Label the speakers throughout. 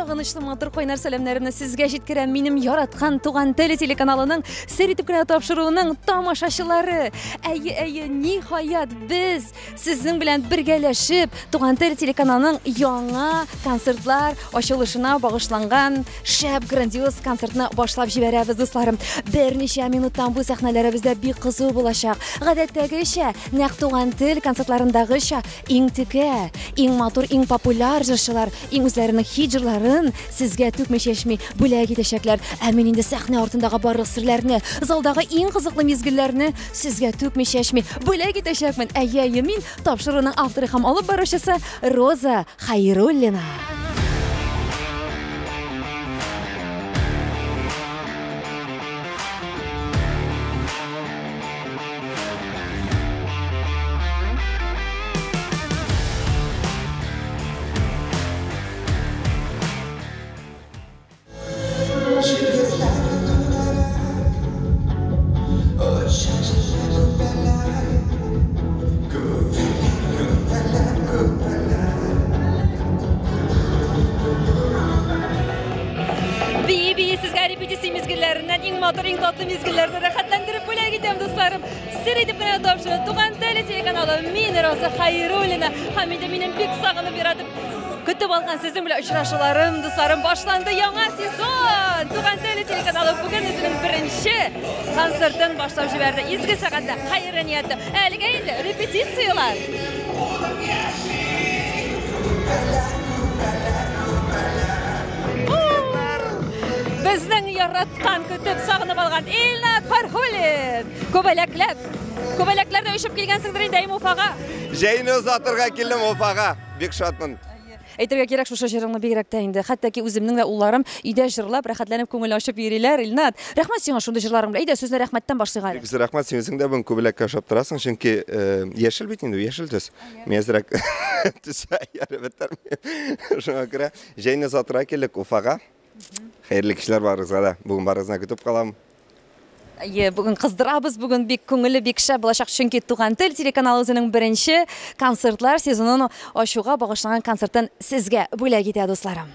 Speaker 1: сагынычлы матур кайнар сәламнәрымны сезгә җиткерәм минем яраткан туган тел телеканалының сер итеп кенә тапшыруының тамашачылары. Әйе, ниһаять без сезнең белән бергәләшеп туган тел телеканалының яңа концертлар ачылышына багышланган шәп грандиоз концертны башлап җибәрәбез, дусларым. Берничә минуттан бу сәхнәләребездә бик кызу булачак. Гадәттәгечә, нәкъ туган тел концертларындагыча иң текә, иң матур, иң популяр җырчылар, иң үзләренең хит-җырларын сезгә түкмәчәшми бүләк итәчәкләр. Ә мин инде сәхнә артындагы барлык серләрне, залдагы иң кызыклы мизгелләрне сезгә түкмәчәшми бүләк итәчәкмен. Әйе, мин тапшыруның авторы һәм алып баручысы Роза Хәйруллина. Sizga repetisiya mezgillaridan eng motor, eng tatlı mezgillarni rohatlantirib bo'lak etam, do'stlarim. Sir etib qana topshirib, Tugan telekanali men Rosa Xayrullina hamida mening bek sog'inib beratib kutib olgan sizin bilan uchrashuvlarim, do'stlarim, boshlandi yangi sezon. Tugan telekanali bugun o'zining birinchi konsertini boshlab jiberdi. Ezgi soatda xayr niyatda. Haliga endi repetitsiyalar. Bizning yaratgan kutib sog'inib olgan Elnat Farhulin. Ko'balaklarda o'shib kelgansingdir endi Ufaga.
Speaker 2: Jayni uzoqtirga keldim Ufaga. Bek shotman.
Speaker 1: Әйтергә кирәк, шушы җырыңны бигрәк тә инде. Хәтта ки үземнең дә улларым өйдә җырлап, рәхәтләнеп күңел ачып йөриләр. Илнат, рәхмәт сиңа шундый җырларың белән. Әйдә, сүзне рәхмәттән башлыйк әле.
Speaker 2: Без рәхмәт сиңа дә бүген күбәләккә ашап торасың, чөнки яшел бит инде, яшел төс. Мәзрәк төсә ярыбыттар. Шуңа күрә Jayni uzoqтырга килдек Уфага. Хәерле кишләр барыгызга да. Бүген барыгызны көтеп калам.
Speaker 1: Бүген кыздырабыз, бүген бик күңелле, бик шәп булачак, чөнки Туган тел телеканалы үзенең беренче концертлар сезонын ачуга багышланган концертын сезгә бүләк итә, дусларым.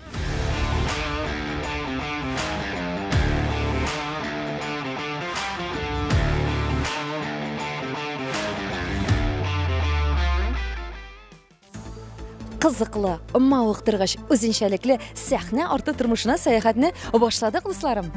Speaker 1: Кызыклы, мавыктыргыч, үзенчәлекле сәхнә арты тормышына сәяхәтне башладык, дусларым.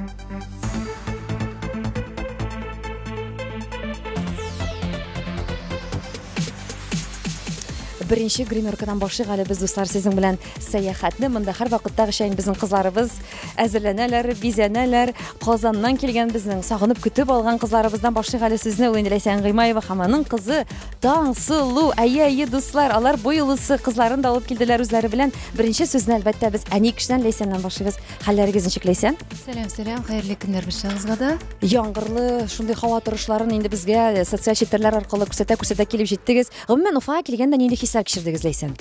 Speaker 1: Birinci grimyorkadan başlayıq әле biz dostlar sizin белән сәяхәтне. Монда һәр вакыттагыча безнең кызларыбыз әзерләнәләр, бизәнәләр. Казаннан килгән безнең сагынып көтеп алган кызларыбыздан башлыйк әле сүзне. Ул инде Ләйсән Гыймаева һәм аның кызы Таңсылу. Әйе, дуслар, алар бу юлысы кызларын да алып килделәр үзләре белән. Беренче сүзне әлбәттә без әни кешедән Ләйсәннән башлыйбыз. Хәлләрегез ничек, Ләйсән?
Speaker 3: Сәлам, хәерле көннәр барчагызга да.
Speaker 1: Яңгырлы шундый һава торышларын инде безгә социаль челтәрләр аркылы күрсәтә килеп җиттегез. Гомумән Уфага килгәндә нинди хисләр кичердегез, Ләйсән?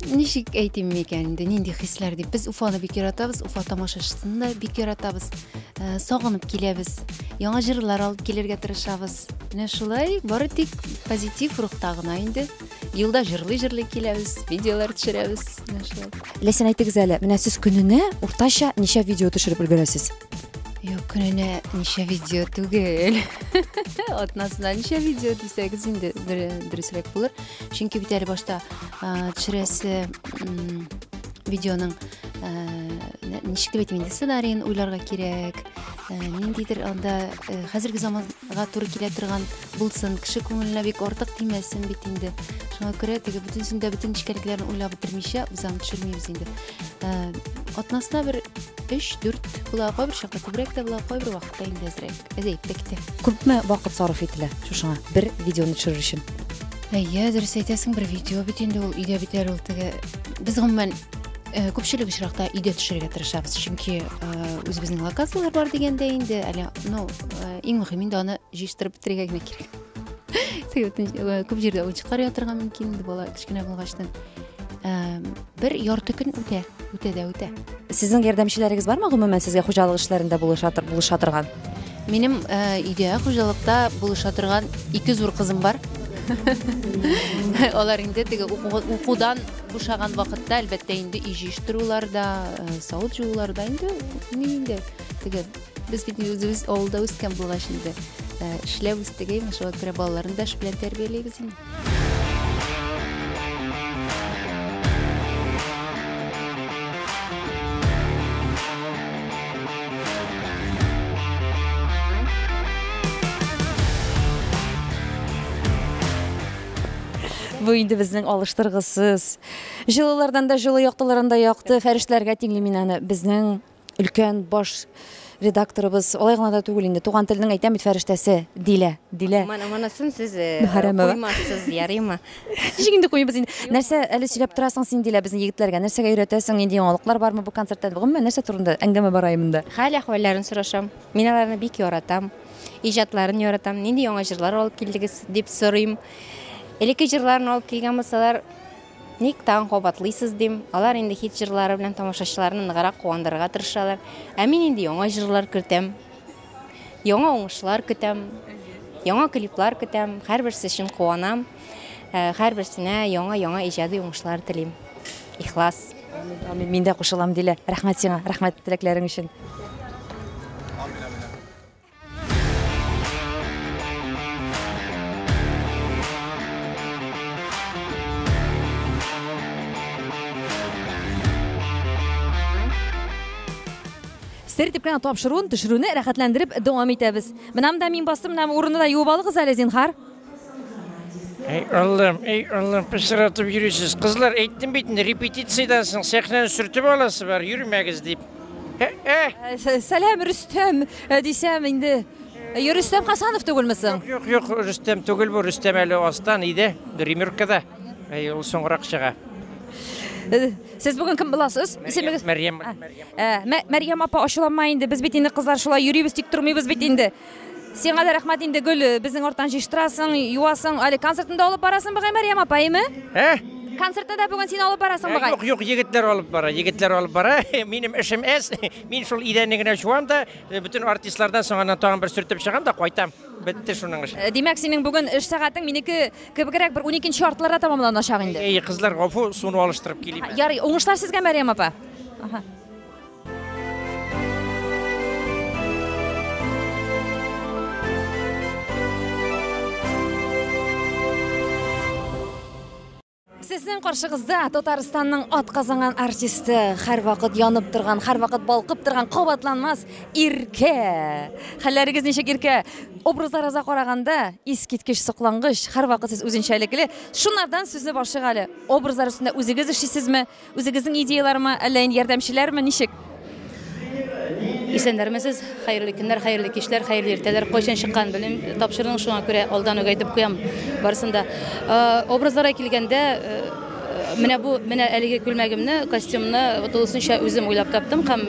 Speaker 3: Ничек әйтим микән инде, нинди хисләр дип. Без Уфаны бик яратабыз, Уфа тамашачысын да бик яратабыз. Сагынып киләбез. Яңа җырлар алып килергә тырышабыз. Менә шулай, бары тик позитив рухта гына инде. Юлда җырлый киләбез, видеолар төшерәбез. Менә шулай.
Speaker 1: Ләйсән, әйтегез әле, менә сез көненә уртача ничә видео төшереп өлгерәсез?
Speaker 3: Юк, көненә ничә видео түгел. Атнасына ничә видео дисәгез инде дөресрәк булыр. Чөнки бит әле башта төшерәсе видеоның ничек дип әйтим инде, сценарийын уйларга кирәк. Ниндидер анда хәзерге заманга туры килә торган булсын, кеше күңеленә бик артык тимәсен бит инде. Шуңа күрә теге бөтенсендә бөтен ничкәлекләрне уйлап бетермичә без аны төшермибез инде. Атнасына бер 3-4 була, кайбер чакта күбрәк тә була, кайбер вакытта инде әзрәк тә китә.
Speaker 1: Күпме вакыт сарыф ителә шушыңа бер видеоны төшерер өчен?
Speaker 3: Әйе, дөрес әйтәсең, бер видео бит инде ул өйдә битәр ул теге. Без гомумән күпчелек очракта өйдә төшерергә тырышабыз, чөнки үзебезнең локациялар бар дигәндә инде, әле иң мөһим инде аны җыштырып бетерергә генә кирәк. Күп җирдә уенчыклар ятырга мөмкин инде, бала кичкенә булгачтан. Бер ярты көн үтә.
Speaker 1: Сезнең ярдәмчеләрегез бармы гомумән сезгә хуҗалык эшләрендә булыша торган?
Speaker 3: Минем өйдә хуҗалыкта булыша торган 2 зур кызым бар. Алар инде теге укудан бушаган вакытта әлбәттә инде ижиштыруларда, савыт жууларда инде теге без бит үзебез авылда үскән булгач инде эшләбез теге шуңа күрә балаларны да эш белән тәрбияләйбез инде.
Speaker 1: Бу инде безнең алыштыргысыз. Җылылардан да җылы, яктылардан да якты. Фәрештәләргә тиңли мин аны безнең өлкән баш редакторыбыз. Алай гына да түгел инде. Туган теленең әйтәм бит фәрештәсе Дилә.
Speaker 4: Монысын сез
Speaker 1: куймассыз,
Speaker 4: ярыймы?
Speaker 1: Ничек инде куйбыз инде. Нәрсә әле сөйләп торасың син Дилә безнең егетләргә? Нәрсәгә өйрәтәсең? Инде яңалыклар бармы бу концертта? Бүгенме нәрсә турында әңгәмә барайым монда?
Speaker 4: Хәл әхвәлләрен сорашам. Мин аларны бик яратам. Иҗатларын яратам. Нинди яңа җырлар алып килдегез дип сорыйм. Элекке җырларны алып килгән булсалар, ник тагын кабатлыйсыз дим. Алар инде хит җырлары белән тамашачыларны ныграк куандырырга тырышалар. Ә мин инде яңа җырлар кертәм. Яңа уңышлар көтәм. Яңа клиплар көтәм. Һәрберсе өчен куанам. Һәрберсенә яңа иҗади уңышлар телим. Ихлас.
Speaker 1: Мин дә кушылам Дилә. Рәхмәт сиңа, рәхмәт теләкләрең өчен. Сертипканы тапшыруын, төшерүне рәхәтләндереп дәвам итәбез. Менәм дә мин бастым, менәм урынны да юып алыгыз әле зинһар.
Speaker 5: Ey Allah'ım pısıratıp yürüyorsunuz. Kızlar eğitim bitince repetitsiyadansın, sahneyi sürtüp alası var, yürümәгез deyip.
Speaker 1: Сәлам Рөстәм, дисәм инде. Рөстәм Хасанов түгелмесең?
Speaker 5: Yok, Rüstem түгел bu, Rüstem әле астан иде, Римеркада. Ул соңрак чыга.
Speaker 1: Сез бүген кем буласыз?
Speaker 5: Мәрьям
Speaker 1: апа, ачуланма инде. Без бит инде кызлар шулай йөрибез, тик тормыйбыз бит инде. Сиңа да рәхмәт инде, Гөл, безнең ортан җыштырасың, юасың. Әле концертында алып барасың бугай Мәрьям апа, әйме? Концертта да бүген син алып барасың бугай.
Speaker 5: Юк, егетләр алып бара. Минем эшем әс. Мин шул идәнне генә җуам да, бүтән артистлардан соңыннан тагын бер сүртеп чыгам да кайтам. Бетте шуның эше.
Speaker 1: Димәк, синең бүген эш сәгатең минеке кебегрәк бер 12нче яртыларда тамамланачак инде.
Speaker 5: Кызлар, гафу, суны алыштырып килим.
Speaker 1: Ярый, уңышлар сезгә Мәрьям апа. Сезнең каршыгызда Татарстанның атказанган артисты, һәр вакыт янып торган, һәр вакыт балкып торган, кабатланмас Иркә. Хәлләрегез ничек, Иркә? Образларыгызга караганда искиткеч, соклангыч, һәр вакыт сез үзенчәлекле. Шуннардан сүзне башлыйк әле. Образлар өстендә үзегез эшлисезме? Үзегезнең идеяларымы, әллә ярдәмчеләрме, ничек?
Speaker 6: Исәннәрмесез, хәерле көннәр, хәерле кичләр, хәерле иртәләр, кайчан чыккан белем тапшырдың, шуңа күрә алдан ук әйтеп куям барысында. Образларга килгәндә, менә әлеге күлмәгемне, костюмны тулысынча үзем уйлап таптым һәм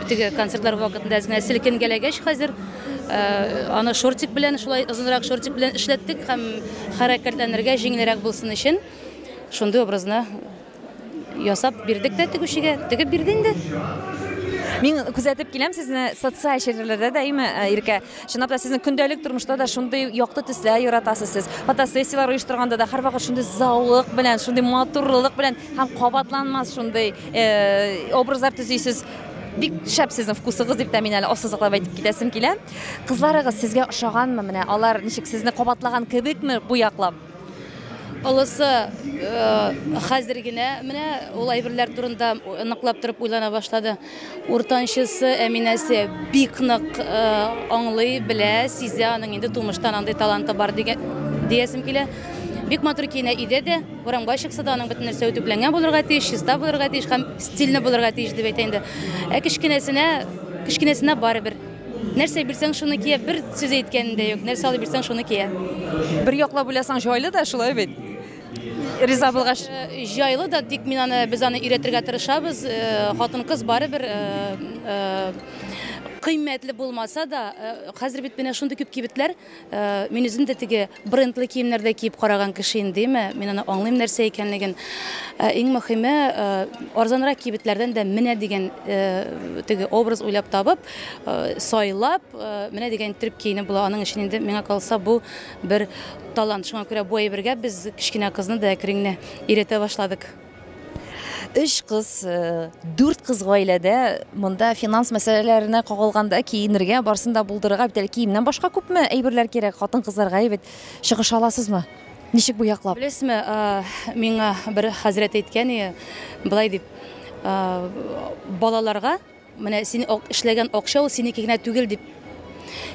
Speaker 6: теге концертлар вакытында әзгенә селкенгәләгәч хәзер аны шортик белән, шулай озынрак шортик белән эшләттек һәм хәрәкәтләнергә җиңелрәк булсын өчен шундый образны ясап бирдек тә тегүчегә, тегеп бирде инде.
Speaker 1: Мин күзәтеп киләм сезне социаль челләрдә дә, Иркә. Чынлап та сезнең көндәлек тормышта да шундый якты төсләр яратасыз сез. Фотосессиялар оештырганда да һәрвакыт шундый зауык белән, шундый матурлык белән һәм кабатланмас шундый образлар төзисез. Бик шәп сезнең вкусыгыз дип тә мин әле ассызыклап әйтеп китәсем килә. Кызларыгыз сезгә ошаганмы менә? Алар ничек сезне кабатлаган кебекме бу яклап?
Speaker 6: Алысы хәзер генә менә ул әйберләр турында ныклап торып уйлана башлады. Уртанчысы Әминәсе бик нык аңлый, белә, сизә, аның инде тумыштан андай таланты бар диясем килә. Бик матур киенә иде дә, урамга чыкса да аның бөтен нәрсә үтүкләнгән булырга тиеш, чиста булырга тиеш һәм стильны булырга тиеш дип әйтә инде. Кечкенәсенә барыбер. Нәрсә бирсәң шуны кия, бер сүз әйткән дә юк. Нәрсә алып бирсәң шуны кия.
Speaker 1: Бер яклап уйласаң җайлы да шулай бит. Риза булгач
Speaker 6: җайлы да, тик без аны өйрәтергә тырышабыз. Хатын-кыз барыбер кыйммәтле булмаса да, хәзер бит менә шундый күп кибетләр, мин үзем дә теге брендлы киемнәрдә киеп караган кеше индеме, мин аны аңлыйм нәрсә икәнлеген. Иң мөһиме, арзанрак кибетләрдән дә менә дигән теге образ уйлап табып, сайлап, менә дигән итеп киенеп була. Аның өчен инде миңа калса бу бер талант. Шуңа күрә бу әйбергә без кичкенә кызны да әкренне өйрәтә башладык.
Speaker 1: 3 кыз, 4 кыз гаиләдә монда финанс мәсьәләләренә кагылганда киенергә, барсында булдырырга бит әле киемнән башка күпме әйберләр кирәк хатын-кызларга, бит чыгыш аласызмы? Ничек бу яклап?
Speaker 6: Беләсезме, миңа бер хәзрәт әйткән, булай дип, балаларга, менә син эшләгән акча ул синеке генә түгел дип.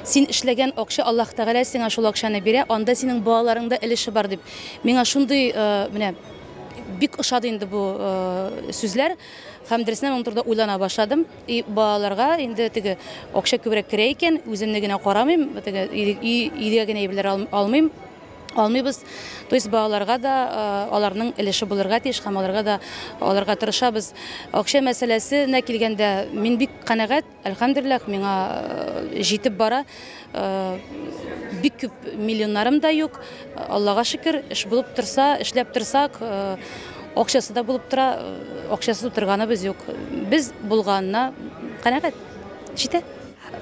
Speaker 6: Син эшләгән акча Аллаһ Тәгалә сиңа шул акчаны бирә, анда синең балаларыңда өлеше бар дип. Миңа шундый менә бик ошады инде бу сүзләр. Һәм дөресен мин турда уйлана башладым. Балаларга инде теге акча күбрәк керә икән, үземне генә карамыйм, теге идегә генә әйберләр алмыйбыз. То есть балаларга да аларның өлеше булырга тиеш, һәм аларга тырышабыз. Акча мәсьәләсенә килгәндә мин бик канәгать, әлхәмдүлилләх, миңа җитеп бара. Бик күп миллионнарым да юк. Аллага шөкер, эш булып торса, эшләп торсак, акчасы да булып тора, акчасы торганыбыз юк. Без булганына канәгать. Җитә.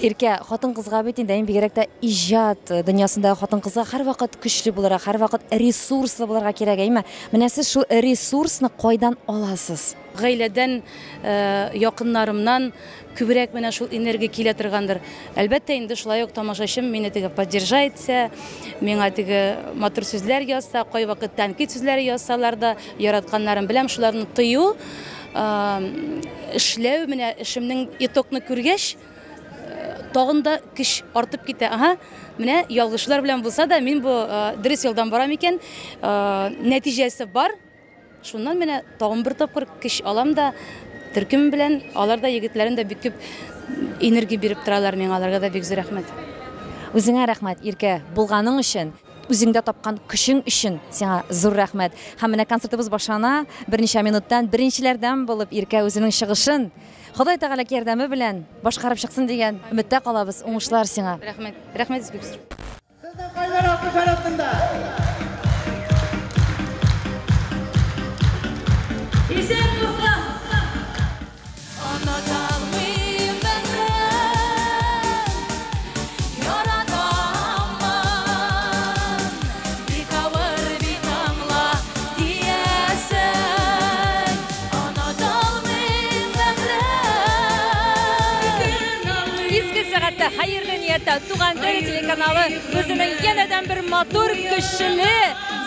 Speaker 1: Иркә, хатын-кызга бит инде бигрәк тә иҗат дөньясында хатын-кызга һәрвакыт көчле булырга, һәрвакыт ресурслы булырга кирәк, әйме? Менә сез шул ресурсны кайдан аласыз?
Speaker 6: Гаиләдән, якыннарымнан күбрәк менә шул энергия килә торгандыр. Әлбәттә, инде шулай ук тамашачым мине теге поддержать итсә, миңа теге матур сүзләр язса, кай вакыт тәнкыйть сүзләре язсалар да, яратканнарым белән шуларны тыю, эшләү, менә эшемнең итокны күргәч, тагында көч артып китә. Менә ялгышлар белән булса да, мин бу дөрес юлдан барам икән, нәтиҗәсе бар. Шуннан менә тагын бер тапкыр көч алам да, төркем белән алар да егетләрен дә бик күп энергия биреп торалар, миңа аларга да бик зур рәхмәт.
Speaker 1: Үзеңә рәхмәт, Иркә, булганың өчен, үзеңдә тапкан көчең өчен сиңа зур рәхмәт. Һәм менә концертыбыз башлана, берничә минуттан беренчеләрдән булып Иркә үзенең чыгышын Ходай Тәгалә ярдәме белән башкарып чыксын дигән өметтә калабыз. Уңышлар сиңа.
Speaker 6: Рәхмәт. Рәхмәт бик зур.
Speaker 7: Сезнең кайдар алкыш арасында.
Speaker 8: Исән булсын.
Speaker 1: Hayırlı niyette Tuğan Dere teлеканалы özünün yeniden bir motor güçlü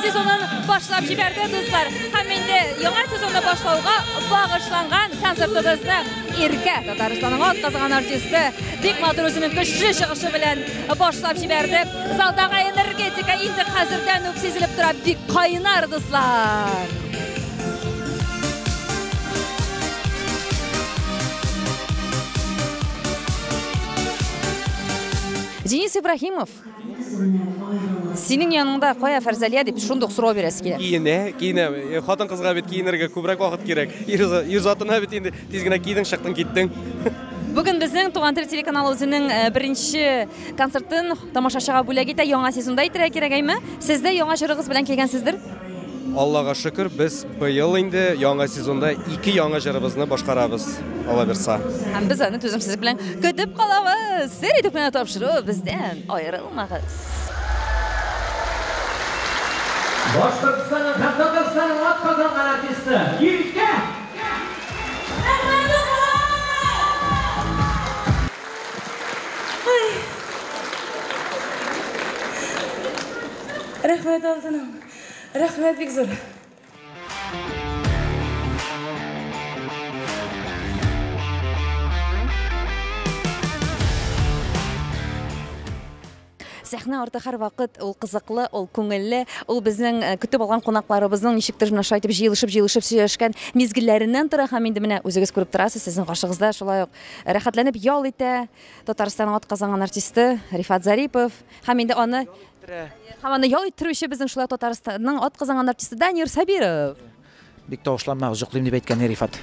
Speaker 1: sezonun başlap jiberdi dostlar. Hem indi яңа sezonda başlauga bağışlangan konsertimizni Irka Татарстанның атказган артисты бик motor özünün güçlü чыгышы белән başlap jiberdi. Залдагы энергетика инде хәзердән үк сизелеп тора, бик кайнар достlar. Денис Ибрахимов, синең яныңда кая Фәрзәлия дип шундук сорау бирәсе килә.
Speaker 9: Киенә. Хатын-кызга бит киенергә күбрәк вакыт кирәк. Ир затына бит инде тиз генә кидең, чыктың, киттең.
Speaker 1: Бүген безнең Туган тел телеканалы үзенең беренче концертын тамашачыга бүләк итә, яңа сезонда итәргә кирәк, әйме? Сез дә яңа җырыгыз белән килгәнсездер?
Speaker 9: Аллага шөкер, без быел инде яңа сезонда 2 яңа җырыбызны башкарабыз. Алла берса.
Speaker 1: Һәм без аны түземсезлек белән көтеп калабыз. Сер итеп менә тапшыру бездән аерылмагыз.
Speaker 7: Башкортстанның һәм Татарстанның атказанган артисты Иркә.
Speaker 6: Рәхмәт алтыным. Рәхмәт бик зур.
Speaker 1: Сәхнә арты һәр вакыт ул кызыклы, ул күңелле, ул безнең көтеп алган кунакларыбызның ничектер менә шайтып җыелышып сөйләшкән мизгелләреннән тора. Һәм инде менә үзегез күреп торасыз, сезнең каршыгызда шулай ук рәхәтләнеп ял итә Татарстанның атказанган артисты Рифат Зарипов. Һәм инде аны ял иттерүче безнең шулай Татарстанның атказанган артисты Данир Сабиров.
Speaker 10: Бик тавышланмагыз, җыклыйм дип әйткән Рифат.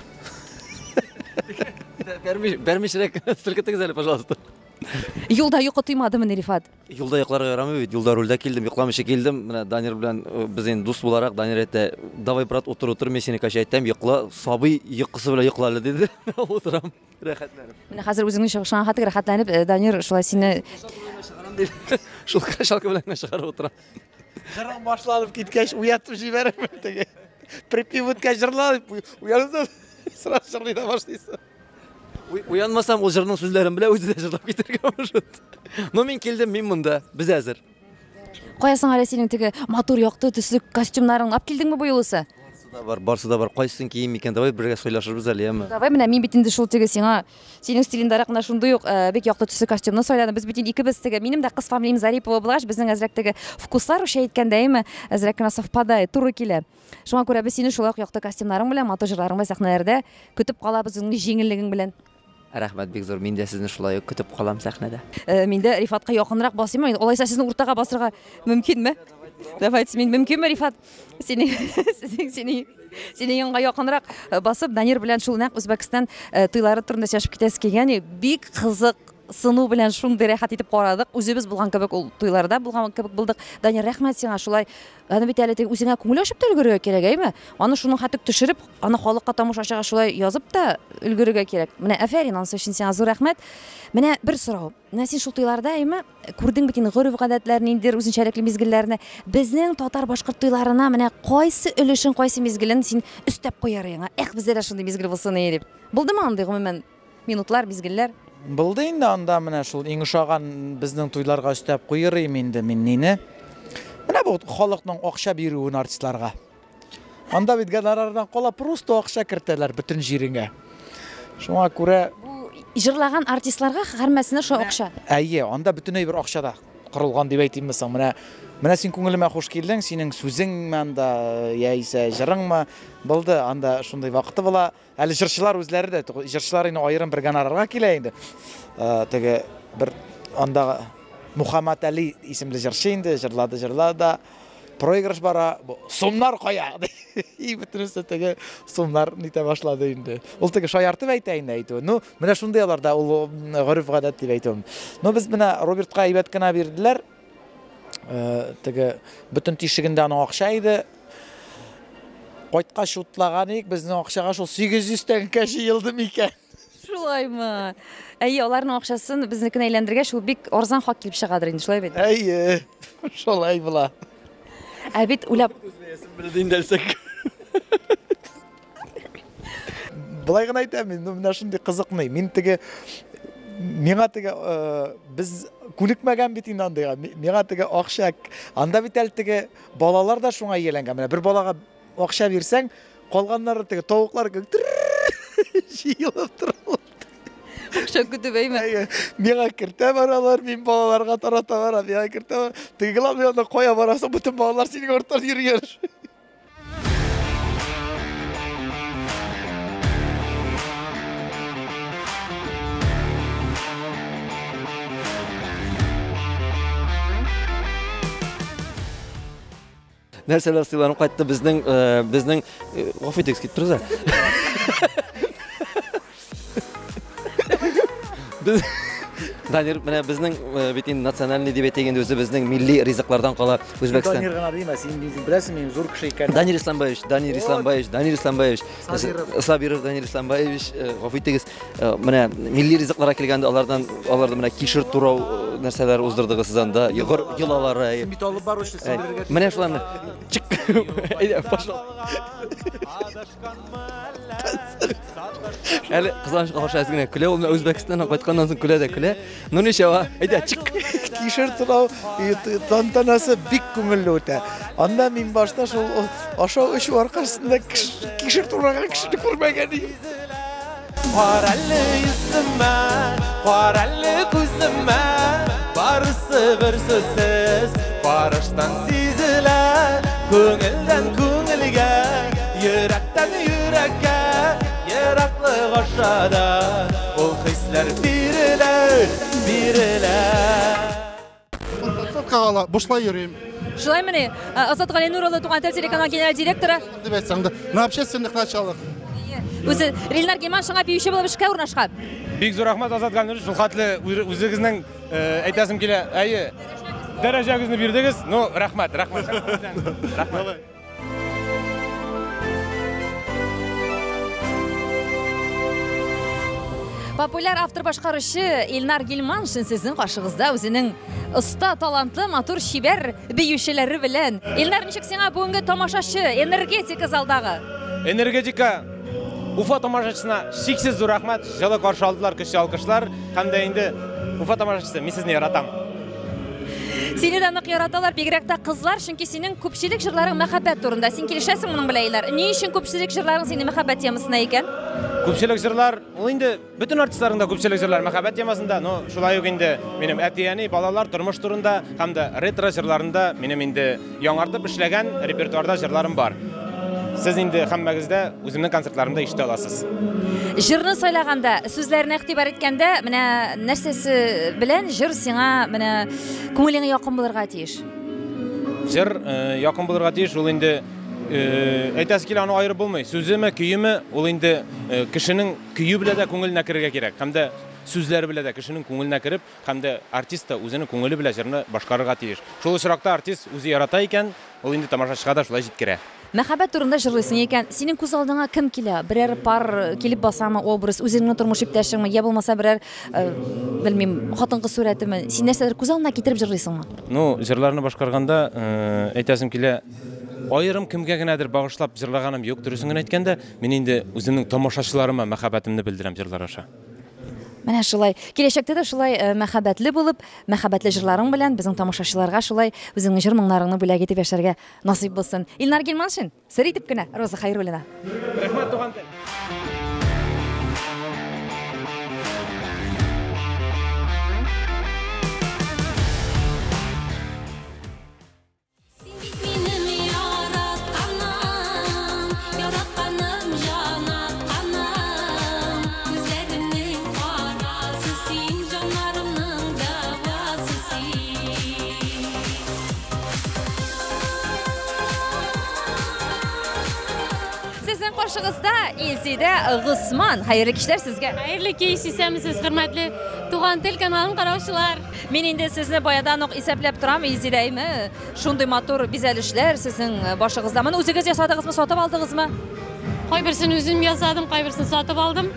Speaker 10: Бермешрек сілкітіңіз әлі, пожалуйста.
Speaker 1: Юлда йоқы тыймадымы, Рифат?
Speaker 10: Юлда йоқларға ярамай бит. Юлда рөлдә килдем, йоқламыйча келдім. Менә Данир белән без енді дус буларак, Данир әйтте, давай брат, отыр, мен сені кача әйтәм, йоқла, сабый йоқысы белән йоқлады диде. Отырам, рәхәтләнеп.
Speaker 1: Менә хәзер үзеңнең чыгышыңа хәтле рәхәтләнеп, Данир шулай сине
Speaker 10: шул кашалка белән чыгарып утыра.
Speaker 7: Жырың башланып киткәч, уятып җибәрәм теге. Припевоткә җырлап, уянып сразу җырлый да башлыйсың.
Speaker 10: Уянмасам, ул җырның сүзләрен белә үзе дә җырлап китәргә мөмкин. Но мин килдем, мин монда, без әзер.
Speaker 1: Каясың әле синең теге матур якты төсле костюмнарың алып килдеңме бу юлысы?
Speaker 10: Барсы да бар. Кайсын кием икән, давай бергә сөйләшербез әле, яме.
Speaker 1: Давай, менә мин бит инде шул теге сиңа синең стилиңдәрәк кына шундый ук бик якты төсле костюмны сайладым. Без бит инде икебез теге, минем дә кыз фамилиям Зарипова булгач, безнең әзрәк теге вкуслар уша әйткәндәйме, әзрәк кына совпадает, туры килә. Шуңа күрә без сине шулай ук якты костюмнарың белән, матур җырларың белән сәхнәләрдә көтеп калабыз, үзеңнең җиңеллегең белән.
Speaker 10: Рәхмәт, бик зур. Мин дә сезне шулай ук көтеп калам сәхнәдә.
Speaker 1: Мин дә Рифатка якынрак басыйм. Алайса сезне уртага басырга мөмкинме? Давайте, мин мөмкинме, Рифат? Синең янга якынрак басып, Данир белән шул нәкъ Үзбәкстан туйлары турында сөйләшеп китәсе килгән, бик кызык сыну белән шундый рәхәт итеп карадык. Үзебез булган кебек ул туйларда булган кебек булдык. Данир, рәхмәт сиңа шулай. Аны бит әле үзеңә күңел ачып та өлгерергә кирәк, әйме? Аны шуның хәтта төшереп, аны халыкка тамашачыга шулай язып та өлгерергә кирәк. Менә әфәрин, ансы өчен сиңа зур рәхмәт. Менә бер сорау. Менә син шул туйларда, әйме, күрдең бит инде гореф-гадәтләрне, инде үзенчәлекле мизгелләрне. Безнең татар башкорт туйларына менә кайсы өлешен, кайсы мизгелен син өстәп куяр яңа? Бездә дә шундый мизгел булсын дип. Булдымы андый гомумән минутлар, мизгелләр?
Speaker 7: Булды инде анда менә шул иң ошаган безнең туйларга өстәп куйырым инде мин нине. Менә бу халыкның акча бирүен артистларга. Анда бит гонорардан кала просто акча кертәләр бүтән җиреңә. Шуңа күрә
Speaker 1: бу җырлаган артистларга һәрмәсенә шул акча.
Speaker 7: Әйе, анда бүтәнәй бер акчада корылган дип әйтимме соң. Менә син күңелемә хуш килдең, синең сүзең анда яисә җырыңмы булды, анда шундый вакыты була. Әле җырчылар үзләре дә, җырчылар инде аерым бер гонорарга килә инде. Теге бер анда Мухаммад Али исемле җырчы инде, җырлады. Проигрыш бара, сумнар кая. И бөтенесе теге сумнар нитә башлады инде. Ул теге шаяртып әйтә инде әйтү. Ну, менә шундыйларда ул гореф-гадәт дип әйтәм. Но без менә Робертка әйбәт кенә бирделәр. Теге бүтән тишегендә аның акча иде. Кайткач утлаган ик, безнең акчага шул 800 тәңкә җыелды микән.
Speaker 1: Шулаймы? Әйе, аларның акчасын безнекенә әйләндергәч, ул бик арзан хак килеп чыгадыр инде, шулай бит.
Speaker 7: Әйе, шулай була.
Speaker 1: Бит уйлап
Speaker 7: Былай гына әйтәм, менә шундый кызыкмый. Мин теге миңа теге без күнекмәгән бит инде андыйга. Миңа теге акча, анда бит әле теге балалар да шуңа ияләнгән. Менә бер балага акча бирсәң, калганнары теге тавыклар җыелып торалар.
Speaker 1: Акча көтеп әйме?
Speaker 7: Миңа кертә баралар, мин балаларга тарата барам. Миңа кертә. Теге ламны кая барасың, бүтән балалар синең артта йөргән.
Speaker 10: Нәрсәләр сыйланып кайтты безнең офитекс китеп торса. Данир, менә безнең бит инде национальный дип әйтгәндә үзе безнең милли ризыклардан кала Үзбәкстан.
Speaker 7: Данир гына димә, син беләсең, мин зур кеше икән.
Speaker 10: Данир Исламбаевич, Сабиров Данир Исламбаевич, офитекс менә милли ризыкларга килгәндә алардан менә кишер турау нәрсәләр уздырдыгыз сез анда, йолалары.
Speaker 7: Бит алып баручы сендерергә.
Speaker 10: Менә шуларны чик. Әйдә, пошла. Әле кызганыч каша әзгенә көлә, ул Үзбәкстаннан кайтканнан соң көлә дә көлә. Ну ничәва? Әйдә, чик.
Speaker 7: Кишер турау тантанасы бик күңелле үтә. Анда мин башта шул ашау эшу аркасында кишер тураган кешене күрмәгән идем.
Speaker 11: Карәле йөземә, карәле күземә, барысы бер сүзсез, барыштан сизелә, күңелдән күңелгә, йөрәктән йөрәккә, ераклык ашада, ул хисләр бирелә.
Speaker 12: Кала, бушлай йөрим.
Speaker 1: Шулай менә Азат Галинур улы Туган тел телеканалы генераль директоры.
Speaker 12: Дип әйтсәң дә, на общественных началах.
Speaker 1: Өзі Релнар Гельман шыңа бейуші болып ішке орнашқан.
Speaker 9: Бик зор рахмат Азат Галнур, шул хатлы үзегезнең әйтәсем килә. Әйе. Дәрәҗәгезне бирдегез. Ну, рахмат. Рахмат.
Speaker 1: Популяр автор башкаручы Эльнар Гельман сезнең каршыгызда үзенең оста, талантлы, матур, шибәр биючеләре белән. Эльнар, ничек сиңа бүгенге тамашачы, энергетика залдагы?
Speaker 9: Энергетика Уфа тамашачысына шексез зур рахмат. Жылы каршы алдылар, көчле алкышлар. Һәм дә инде Уфа тамашачысы, мин сезне яратам.
Speaker 1: Сине дә нык яраталар, бигрәк тә кызлар, чөнки синең күпчелек җырларың мәхәббәт турында. Син килешәсең моның белән, Эльнар. Ни өчен күпчелек җырларың синең мәхәббәт темасына икән?
Speaker 9: Күпчелек җырлар, ул инде бөтен артистларның да күпчелек җырлар мәхәббәт темасында, но шулай ук инде минем әтияни балалар тормыш турында һәм дә ретро җырларында минем инде яңартып эшләгән репертуарда җырларым бар. Сез инде һәммәгездә үземнең концертларымда ишетә аласыз.
Speaker 1: Җырны сайлаганда, сүзләрне игътибар иткәндә, менә нәрсәсе белән җыр сиңа менә күңелеңә якын булырга тиеш?
Speaker 9: Җыр якын булырга тиеш, ул инде әйтәсе килә, аны аерып булмый. Сүземе, көеме, ул инде кешенең көе белән дә күңеленә керергә кирәк. Һәм дә сүзләре белән дә кешенең күңеленә кереп, һәм дә артист та үзенең күңеле белән җырны башкарырга тиеш. Шул очракта артист үзе ярата икән, ул инде тамашачыга да шулай җиткерә.
Speaker 1: Мәхәббәт турында җырлыйсың икән, синең күз алдыңа кем килә? Берәр пар килеп басамы, образ, үзеңнең тормыш иптәшеңме, я булмаса берәр, белмим, хатын-кыз сурәтеме? Син нәрсәдер күз алдына китереп җырлыйсыңмы?
Speaker 9: Ну, җырларны башкарганда, әйтәсем килә, айрым кемгә генәдер багышлап җырлаганым юк. Дөресен генә әйткәндә, мин инде үземнең тамашачыларыма мәхәббәтемне белдерәм җырлар аша.
Speaker 1: Менә шулай, киләчәктә дә шулай мәхәббәтле булып, мәхәббәтле җырларың белән безнең тамашачыларга шулай үзеңнең җыр-моңнарыңны бүләк итеп яшәргә насыйп булсын. Эльнар Гельман өчен сер итеп кенә Роза Хәйруллина.
Speaker 9: Рәхмәт, туган тел.
Speaker 1: Каршыгызда Илсидә Госман. Хәерле кичләр сезгә.
Speaker 12: Хәерле кич, исәнмесез, хөрмәтле Туган тел каналын караучылар.
Speaker 1: Мин инде сезне баядан ук исәпләп торам, Илсидәйме? Шундый матур бизәлешләр сезнең башыгызда. Моны үзегез ясадыгызмы, сатып алдыгызмы?
Speaker 12: Кайберсен үзем ясадым, кайберсен сатып алдым.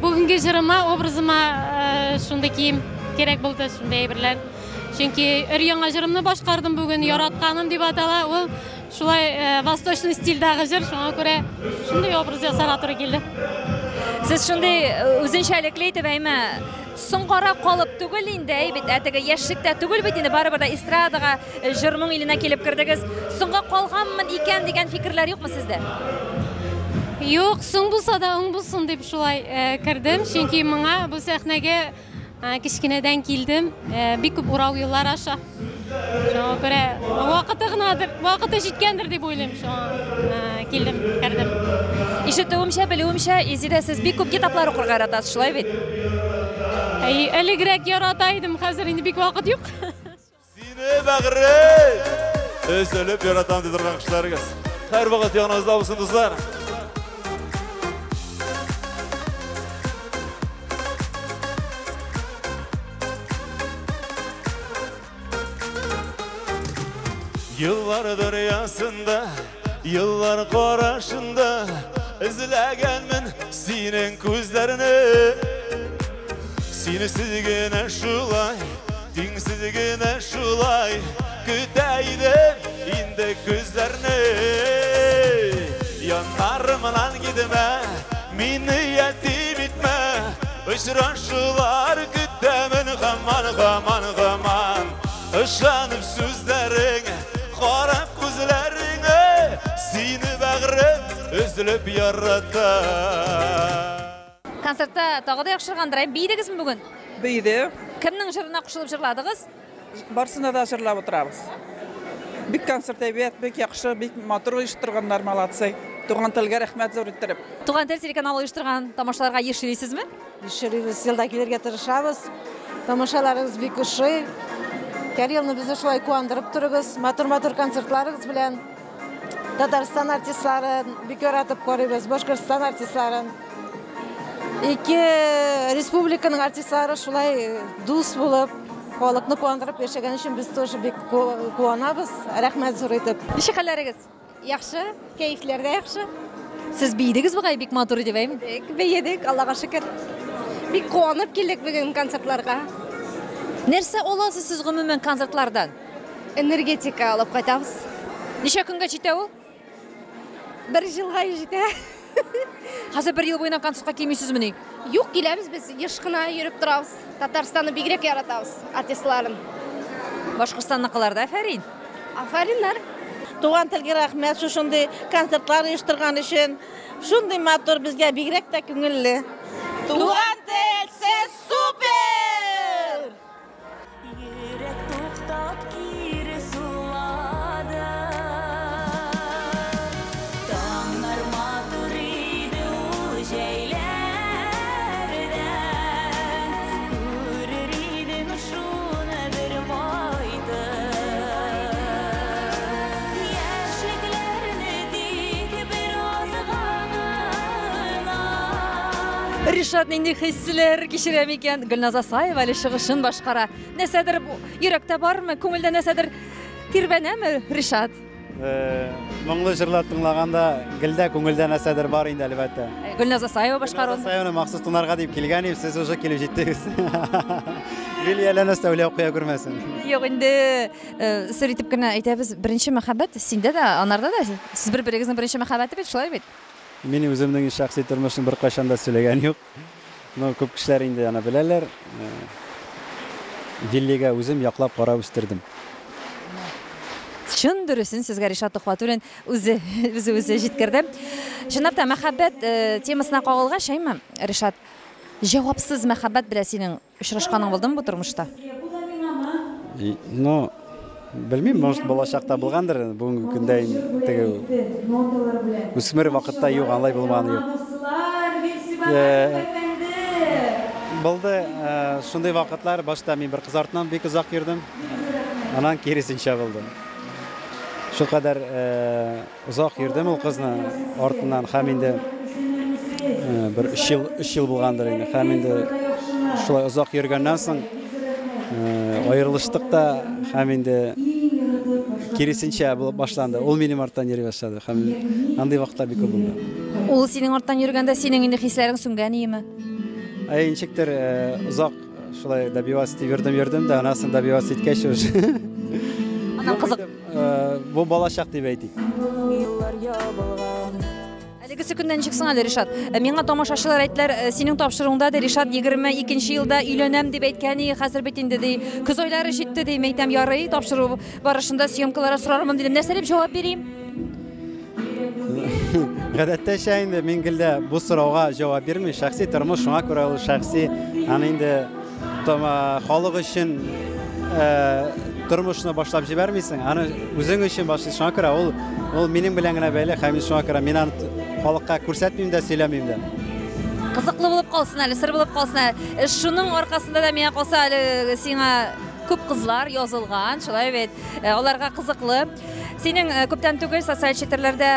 Speaker 12: Бүгенге җырыма, образыма шундый кием кирәк булды, шундый әйберләр. Чөнки өр-яңа җырымны башкардым бүген, яратканым дип атала. Ул шулай восточный стильдәге җыр, шуңа күрә шундый образ ясарга туры килде.
Speaker 1: Сез шундый үзенчәлекле итеп әйме, соңгара калып түгел инде, бит әтеге яшьлектә түгел бит инде, барыбер да эстрадага җырның иленә килеп кирдегез. Соңга калганмын икән дигән фикерләр юкмы сездә?
Speaker 12: Юк, соң булса да уң булсын дип шулай кирдем, чөнки моңа бу сәхнәгә кичкенәдән килдем, бик күп урау еллар аша. Шуңа күрә вакыты гынадыр, вакыты җиткәндер дип уйлыйм. Шуңа килдем, кирдем.
Speaker 1: Ишетүемчә, белүемчә, Изидә сез бик күп китаплар укырга яратасыз, шулай бит?
Speaker 12: Элегрәк ярата идем, хәзер инде бик вакыт юк.
Speaker 11: Сине бәгърем, өзелеп яратам дип торган кешеләргез. Һәр вакыт янагызда булсын, дуслар. Yıllardır yasında, yıllar karşında izləgənmin senin gözlerini. Seni sizgine şulay, dinsizgine şulay kütəydim indi gözlerini. Yanlarımdan gitme, mini yetim etme, uçraşılar kütəmin gaman gaman gaman. Işanıp sözlerine, qarab gözlerine, seni bəğrim üzülüp yarata.
Speaker 1: Konsertda tagı da yaxşırğandırayım. Beydingizmi bugun?
Speaker 13: Beydi.
Speaker 1: Kimning jırına qo'shilib jırladınız?
Speaker 13: Barsına da jırlab oturabız. Bik konsert ebet, bik yaxşı, bik matur uyushtirganlar malatsay. Tuğan tilga rahmat zor ettirib.
Speaker 1: Tuğan tel teлеканалы uyushtirgan тамашаларга ешелисезме?
Speaker 14: Ешелибез, елда келерге тырышабыз. Тамашаларыбыз бик ошый. Кәрелны безне шулай куандырып турыгыз. Матур-матур концертларыгыз белән. Татарстан артистларын бик яратып карыйбыз, Башкортстан артистларын. Ике республиканың артистлары шулай дус булып, халыкны куандырып яшәгән өчен без тоже бик куанабыз. Рәхмәт зур итеп.
Speaker 1: Ничек хәлләрегез?
Speaker 14: Яхшы, кәефләр дә яхшы.
Speaker 1: Сез бийдегез бугай бик матур дип әйм.
Speaker 14: Бейедек, Аллага шөкер. Бик куанып килдек бүген концертларга.
Speaker 1: Нәрсә аласыз сез гомумән концертлардан?
Speaker 14: Энергетика алып кайтабыз.
Speaker 1: Ничә көнгә җитә ул?
Speaker 14: 1 елга җитә.
Speaker 1: Хәзер 1 ел буена концертка килмисезме?
Speaker 14: Юк, киләбез без, еш кына йөреп торабыз. Татарстанны бигрәк яратабыз, артистларын.
Speaker 1: Башкортстанныкылар да афарин.
Speaker 14: Афариннар. Туган телгә рәхмәт, шундый концертлар оештырган өчен. Шундый матур безгә бигрәк тә күңелле. Туган тел сез супер!
Speaker 8: Йөрәк туктап кире сулады. Таңнар матур иде ул җәйләрдән. Күрер идем шуны бер байды. Яшьлекләрне тик бер азгына.
Speaker 1: Ришат нинди хисләр кичерә микән? Гөлназ Асаева әле чыгышын башкара. Нәрсәдер йөрәктә бармы? Күңелдә нәрсәдер тирбәнәме, Ришат?
Speaker 15: Моңлы җырлар тыңлаганда гелдә күңелдә нәрсәдер бар инде әлбәттә.
Speaker 1: Гөлназ Асаева башкаруын.
Speaker 15: Асаеваны махсус тыңларга дип килгән идем, сез уже килеп җиттегез. Гөлия нәрсә уйлап куя күрмәсен.
Speaker 1: Юк инде, сер итеп кенә әйтәбез, беренче мәхәббәт синдә дә, анарда да. Сез бер-берегезнең беренче мәхәббәте бит, шулай бит?
Speaker 15: Мин үземнең шәхси тормышым бер кайчан да сөйләгән юк. Но күп кешеләр инде аны беләләр. Виллигә үзем яклап карап үстердем.
Speaker 1: Чын дөресен сезгә Ришат Тухватуллин үзе җиткерде. Чынлап та мәхәббәт темасына кагылгач, әйме, Ришат, җавапсыз мәхәббәт белән синең очрашканың булдымы бу тормышта?
Speaker 15: Ну, белмим, может, балачакта булгандыр, бүгенге көндә теге үсмер вакытта юк, алай булмаганы юк. Булды, шундый вакытлар, башта мин бер кыз артыннан бик узак йөрдем. Анан киресенчә булды. Шу кадәр узак йөрдем ул кызны артыннан, һәм инде бер 3 ел булгандыр инде. Һәм инде шулай узак йөргәннән соң аерылыштык да, һәм инде киресенчә булып башланды. Ул минем арттан йөри башлады. Һәм андый вакытлар бик күп булды.
Speaker 1: Ул синең арттан йөргәндә синең инде хисләрең сүнгән име?
Speaker 15: Ничектер узак шулай добиваться йөрдем дә, анасын добиваться иткәч уже.
Speaker 1: Анан кызык.
Speaker 15: Бу балачак дип әйтик.
Speaker 1: Әлеге секундән чыксың әле, Ришат. Миңа тамашачылар әйттеләр, синең тапшыруыңда да Ришат 22 елда өйләнәм дип әйткәни, хәзер бит инде ди. Көз айлары җитте ди, мәйтәм ярый, тапшыру барышында съемкаларга сорармын дидем. Нәрсә дип җавап бирим?
Speaker 15: Гадәттә инде мин гелдә бу сорауга җавап бирмим. Шәхси тормыш шуңа күрә ул шәхси. Аны инде халык өчен тормышны башлап җибәрмисең. Аны үзең өчен башлый. Шуңа күрә ул минем белән генә бәйле. Һәм шуңа күрә мин аны халыкка күрсәтмим дә, сөйләмим дә.
Speaker 1: Кызыклы булып калсын әле, сыр булып калсын әле. Шуның аркасында да миңа калса әле сиңа күп кызлар язылган, шулай бит. Аларга кызыклы. Синең күптән түгел социаль челтәрләрдә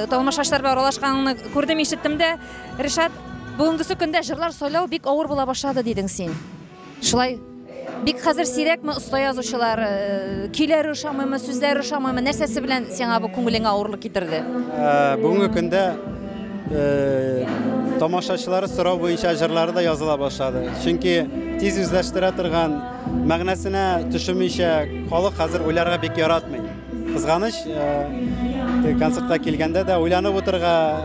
Speaker 1: тамашачылар белән аралашканыңны күрдем, ишеттем дә. Ришат, бүгенге көндә җырлар сөйләү бик авыр була башлады дидең син. Шулай бик хәзер сирәкме оста язучылар, көйләре ошамыймы, сүзләре ошамыймы, нәрсәсе белән сиңа бу күңелеңә авырлык китерде?
Speaker 15: Бүгенге көндә тамашачылары сорау буенча җырлары да языла башлады. Чөнки тиз үзләштерә торган, мәгънәсенә төшенмичә халык хәзер уйларга бик яратмый. Кызганыч, концертка килгәндә дә уйланып утырга,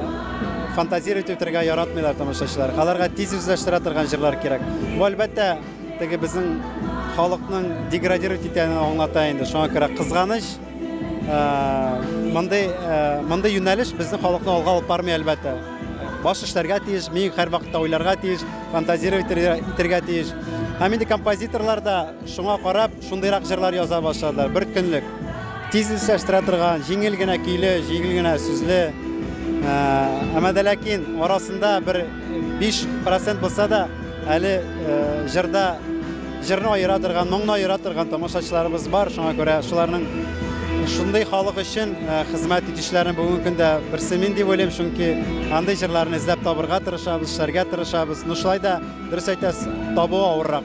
Speaker 15: фантазировать итәргә яратмыйлар тамашачылар. Аларга тиз үзләштерә торган җырлар кирәк. Бу әлбәттә теге безнең халыкның деградировать итәнен аңлата инде. Шуңа күрә кызганыч, мондый юнәлеш безнең халыкны алга алып бармый әлбәттә. Баш эшләргә тиеш, мин һәр вакытта уйларга тиеш, фантазировать итәргә тиеш. Һәм инде композиторлар да шуңа карап шундыйрак җырлар яза башладылар. Бер көнлек тиз үзләштерә торган, җиңел генә көйле, җиңел генә сүзле. Әмма дә ләкин арасында бер 5% булса да, әле җырны аера торган, моңны аера торган тамашачыларыбыз бар. Шуңа күрә шуларның Şunday халык өчен хезмәт итүчеләрне бүгенге көндә берсе мин дип уйлыйм, чөнки андай җырларны эзләп табырга тырышабыз, эшләргә тырышабыз. Ну шулай да дөрес әйтәсез, табу авыррак.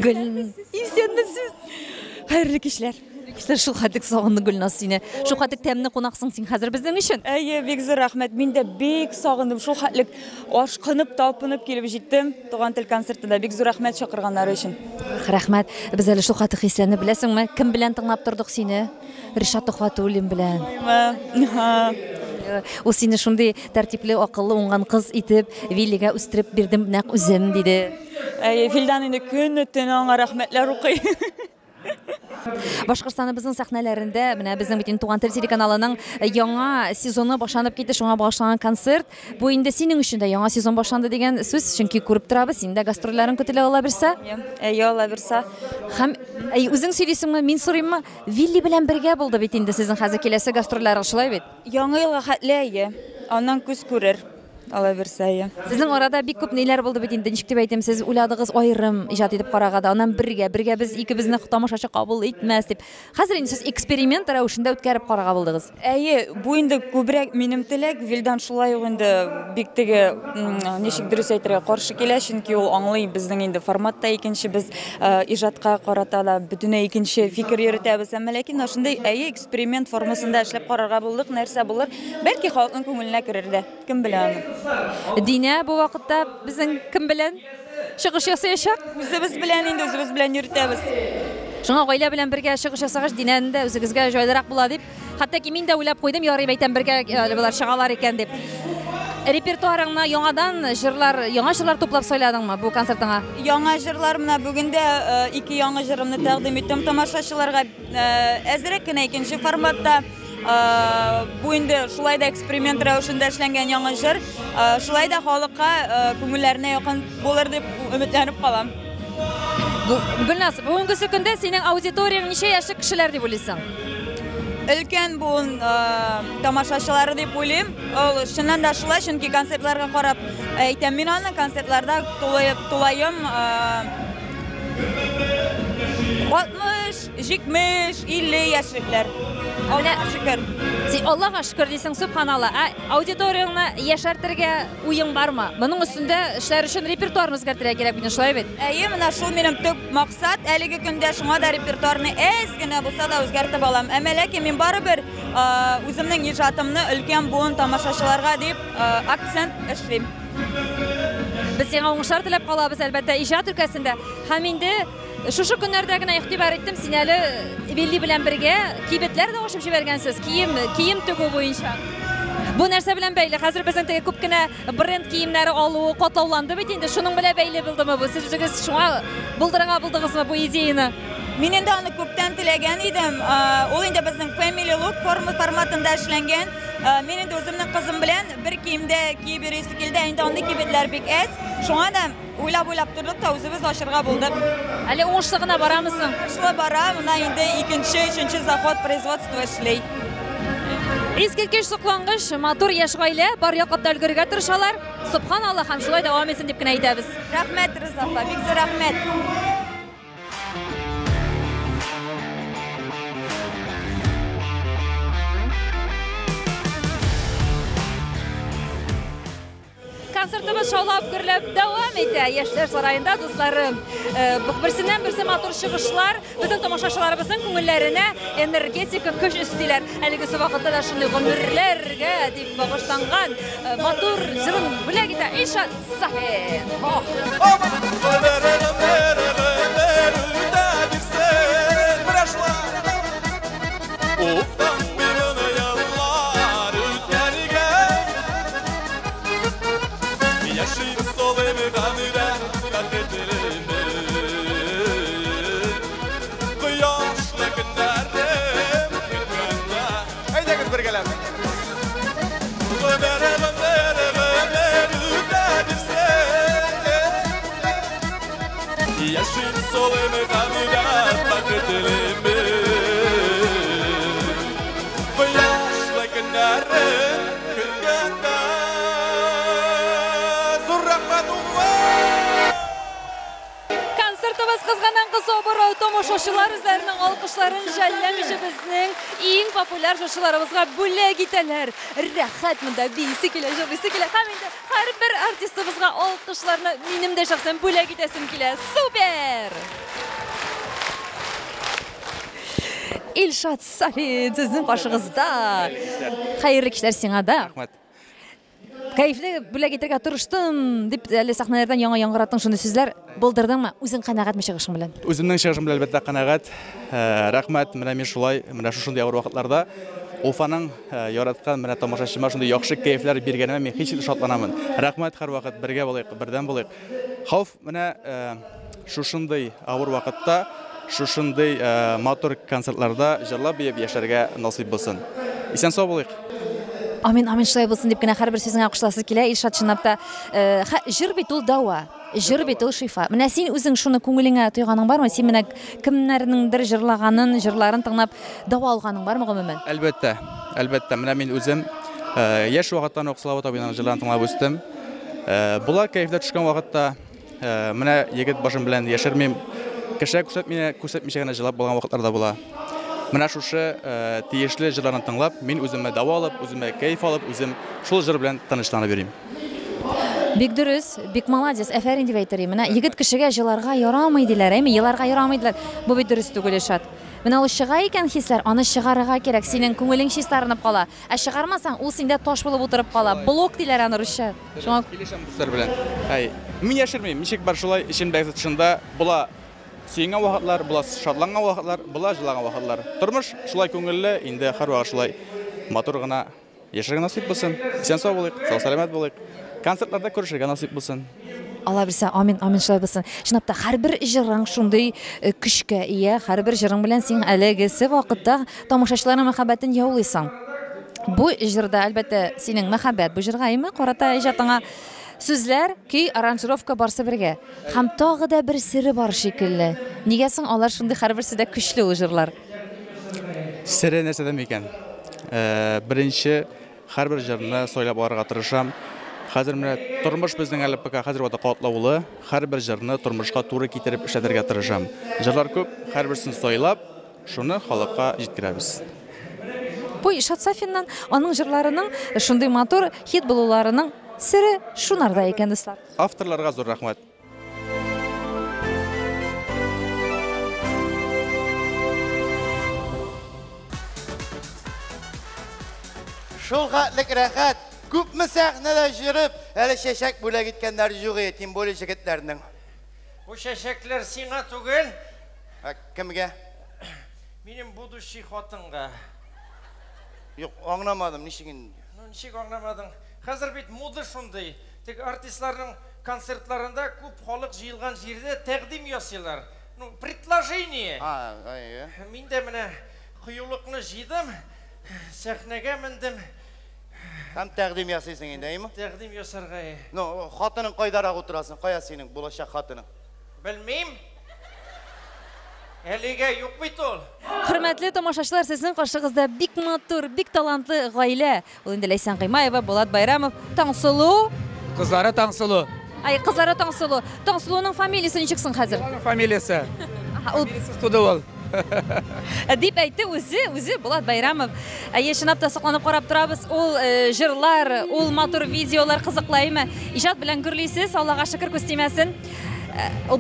Speaker 1: Gül, исәнмесез. Хәерле кичләр. Кичләр шул хәтлек сагынды Гөлназ сине. Шул хәтлек тәмле кунаксың син хәзер безнең өчен.
Speaker 16: Әйе, бик зур рәхмәт. Мин дә бик сагындым. Шул хәтлек ашкынып, талпынып килеп җиттем. Туган тел концертында бик зур рәхмәт чакырганнары өчен.
Speaker 1: Рәхмәт. Без әле шул хәтлек хисәнне беләсеңме? Кем белән тыңлап тордык сине? Ришат Тухватуллин белән. Ул сине шундый тәртипле, акыллы, уңган кыз итеп Виллигә үстереп бирдем, нәкъ үзем диде.
Speaker 16: Филдан инде көнне төне аңа рәхмәтләр укый.
Speaker 1: Башкортстаныбызның сәхнәләрендә менә безнең бит Туган тел телеканалының яңа сезоны башланып китте, шуңа багышланган концерт. Бу инде синең өчен дә яңа сезон башланды дигән сүз, чөнки күреп торабыз, син дә гастрольләрен көтелә ала бирсә.
Speaker 16: Ала бирсә.
Speaker 1: Һәм үзең сөйлисеңме, мин сорыйммы? Вилли белән бергә булды бит инде сезнең хәзер киләсе гастрольләр шулай бит.
Speaker 16: Яңа елга хәтле, аннан күз күрер. Ала бирсә.
Speaker 1: Сезнең арада бик күп ниләр булды бит инде. Ничек дип әйтәм, сез уйладыгыз аерым иҗат итеп караганда, аннан бергә без икебезне тамашачы кабул итмәс дип. Хәзер инде сез эксперимент рәвешендә үткәреп карага булдыгыз.
Speaker 16: Бу инде күбрәк минем теләк, Вилдан шулай ук инде бик теге ничек дөрес әйтергә каршы килә, чөнки ул аңлый безнең инде форматта икенче, без иҗатка карата да бөтенләй икенче фикер йөртәбез. Әмма ләкин шундый эксперимент формасында эшләп карарга булдык, нәрсә булыр? Бәлки халыкның күңеленә керер дә. Кем белә аны?
Speaker 1: Динә бу вакытта безнең кем белән чыгыш ясаячак?
Speaker 16: Үзебез белән инде үзебез белән йөртәбез.
Speaker 1: Шуңа гаилә белән бергә чыгыш ясагач, Динәнең дә үзегезгә җайлырак була дип, хәтта ки мин дә уйлап куйдым, ярый бәйтәм бергә булар чыгалар икән дип. Репертуарыңны яңадан яңа җырлар туплап сайладыңмы бу концертыңа?
Speaker 16: Яңа җырлар менә бүген дә 2 яңа җырымны тәкъдим иттем тамашачыларга. Әзрәк кенә икенче форматта. Бу инде шулай да эксперимент рәвешендә эшләнгән яңа җыр. Шулай да халыкка күңелләренә якын булыр дип өметләнеп калам.
Speaker 1: Гөлназ, бүгенге көндә синең аудиторияң ничә яшьлек кешеләр дип уйлыйсың?
Speaker 16: Өлкән бу тамашачылары дип уйлыйм. Ул чыннан да шулай, чөнки концертларга карап әйтәм, мин аны концертларда тулаем 60, 70, 50 яшьлекләр. Аллаһка шөкер.
Speaker 1: Син Аллаһка шөкер дисең, субханалла. Аудиторияңны яшәртергә уең бармы? Моның өстендә эшләр өчен репертуарны үзгәртергә кирәк бит, шулай бит?
Speaker 16: Менә шул минем төп максат. Әлеге көндә шуңа да репертуарны әз генә булса да үзгәртеп алам. Әмма ләкин мин барыбер үземнең иҗатымны өлкән буын тамашачыларга дип акцент эшлим.
Speaker 1: Без сиңа уңышлар теләп калабыз, әлбәттә, иҗат өлкәсендә. Һәм инде шушы көннәрдә генә игътибар иттем, син әле Вилли белән бергә кибетләр дә ашып җибәргәнсез, кием тегү буенча. Бу нәрсә белән бәйле? Хәзер безнең теге күп кенә бренд киемнәре алу катлауланды бит инде. Шуның белән бәйле булдымы бу? Сез үзегез шуңа булдырырга булдыгызмы бу идеяны?
Speaker 16: Мин инде аны күптән теләгән идем. Ул инде безнең Family Look форматында эшләнгән. Мин инде үземнең кызым белән бер киемдә киеп йөрисек килде. Инде андый кибетләр бик әз. Шуңа да уйлап тордык та үзебез ашырга булдык.
Speaker 1: Әле уңышлы гына барамысың?
Speaker 16: Уңышлы бара, менә инде 2-3 завод производство эшли.
Speaker 1: Искиткеч соклангыч, матур яшь гаилә бар якта өлгәргә тырышалар. Субханалла, һәм шулай дәвам итсен дип кенә әйтәбез.
Speaker 16: Рәхмәт, Риза апа, бик зур рәхмәт.
Speaker 1: Концертыбыз шаулап гөрләп дәвам итә. Яшьләр сараенда, дусларым, берсеннән-берсе матур чыгышлар безнең тамашачыларыбызның күңелләренә энергетика көч өстиләр. Әлеге вакытта да шундый гомерләргә дип багышланган матур җырын бүләк итә Ишат Сафин. Sabır tomoshachilar üzerinden alkışların jəlləmişi bizning eng populyar shoshalarimizga bo'lak italar. Rahat munda bisi kelajak, bisi kelajak. Hamda har bir artistimizga alkışlarni menimda shaxsan bo'lak itasim kelar. Super! Ilshad Safid sizning qoshig'ingizda. Xayrli ishlar senga da.
Speaker 17: Rahmat.
Speaker 1: Kayfli bo'lak etirga turishdim deb sahnalardan yangiratding shuni sizlar bildirdingmi? O'zing qanaqatmi chiqishing bilan?
Speaker 17: O'zimning chiqishim bilan albatta qanaqat. Rahmat, mana men shulay, mana shunday avr vaqtlarda Ufaning yaratgan mana tomoshabinlar shunday yaxshi kayflar berganimga men hech shodlanaman. Rahmat, har vaqt birga bo'laylik, birdan bo'laylik. Xavf mana shunday avr vaqtda shunday motor konsertlarda ijrolab yasharga nasib bo'lsin. Esen sog' bo'laylik.
Speaker 1: Amin, amin shulay bo'lsin deb har bir so'zingga qo'shilasiz kelar. Ilshad Shinabda jir bitul davo, jir bitul shifa. Mana sen o'zing shuni ko'nglingga tuyganing bormi? Sen mana kimlarningdir jirlaganin, jirlarini tinglab davo olganing bormi umuman?
Speaker 17: Albatta, albatta. Mana men o'zim yosh vaqtdan Oqsilovat obining jirlarini tinglab o'sdim. Bular kayfda tushgan vaqtda mana yigit boshim bilan yasharmim. Kishi ko'rsatmishagina jirlab bo'lgan vaqtlarda bular. Mana shusha tegishli jirlarni tinglab, men o'zimga davo olib, o'zimga kayf olib, o'zim shul jir bilan tanishlanib bering.
Speaker 1: Bek durus, bek молодец, afarin deb aytarim. Mana yigit kishiga jilarga yoramaydilar, yillarga yoramaydilar. Bu bek durus tugul Ilshad. Mana o shiga ekan hislar, uni shigarga kerak. Sening ko'ngling shistarinib qola. Shigarmasang, u senda tosh bo'lib o'tirib qola. Blok dilar ani rusha. Shunga
Speaker 17: kelisham do'stlar bilan. Hay, men yashirmayman. Mishik bar shulay ishimdagi tushunda bular Suyungan vaqtlar, bular shodlangan vaqtlar, bular jilag'an vaqtlar. Turmush shulay ko'ngilli, endi har vaqt shulay motorgina yasharga nasib bo'lsin. Esen sog' bo'laylik, sog' salomat bo'laylik. Konsertlarda ko'rishga nasib bo'lsin.
Speaker 1: Allah bilsa, amin, amin shulay bo'lsin. Shinabda har bir ijrang shunday kuchga ega, har bir ijrang bilan sen alagisi vaqtda tomoshachilarning muhabbatini yovlaysan. Bu ijrda albatta sening muhabbat, bu ijrgaymi? Qorata ijodingga Sözler ki aranjirovka barsa birga. Ham tog'ida bir siri bor shekilli. Negasin ular shunday har birsida kuchli o'jirlar?
Speaker 17: Siri narsadan ekan. Birinchi har bir jirni so'ylab olishga tirisham. Hozir mana turmush bizning albatta hozir vaqtda qotlovli, har bir jirni turmushga to'g'ri keltirib ishlatirga tirisham. Jirlar ko'p, har birisini so'ylab, shuni xalqqa yetkazamiz.
Speaker 1: Bu Ilshad Safindan onun jirlarining shunday motor hit bo'lularining siri shunarda ekan do'stlar.
Speaker 17: Avtorlarga zo'r rahmat.
Speaker 18: Shul xatlik rahat. Ko'pmi sahnada yurib, hali shashak bo'lib ketganlar yo'q etim bo'lish yigitlarning.
Speaker 5: Bu shashaklar senga tugul.
Speaker 18: Kimga?
Speaker 5: Mening budushi xotinga.
Speaker 18: Yo'q, anglamadim, nishigin.
Speaker 5: Nishig anglamading. Hozir bit moda shunday. Tek artistlarning konsertlarida ko'p xalq jiyilgan yerda taqdim yasaylar. Ну, предложение. Men de mana quyuqlikni jiydim. Sahnaga mindim.
Speaker 18: Ham taqdim yasaysan endaymi?
Speaker 5: Taqdim yasarga.
Speaker 18: No, xotining qo'ydaroq o'tirasan, qo'ya sening bo'lashaq xotining.
Speaker 5: Bilmayman. Haliga yo'q bit ol.
Speaker 1: Hurmatli tomoshachilar, sizning qarshingizda bik motor, bik talantli oila. Ul endi Laysan Qimayeva, Bolat Bayramov, Tangsulu.
Speaker 19: Qizlari Tangsulu.
Speaker 1: Ay, qizlari Tangsulu. Tangsuluning familiyasi nechiksin hozir?
Speaker 19: Familiyasi. Studovol.
Speaker 1: Deb aytdi o'zi Bolat Bayramov. Yashinabda saqlanib qarab turamiz. Ul jirlar, ul motor videolar qiziqlaymi? Ijod bilan gurlisiz, Allohga shukr ko'stimasin.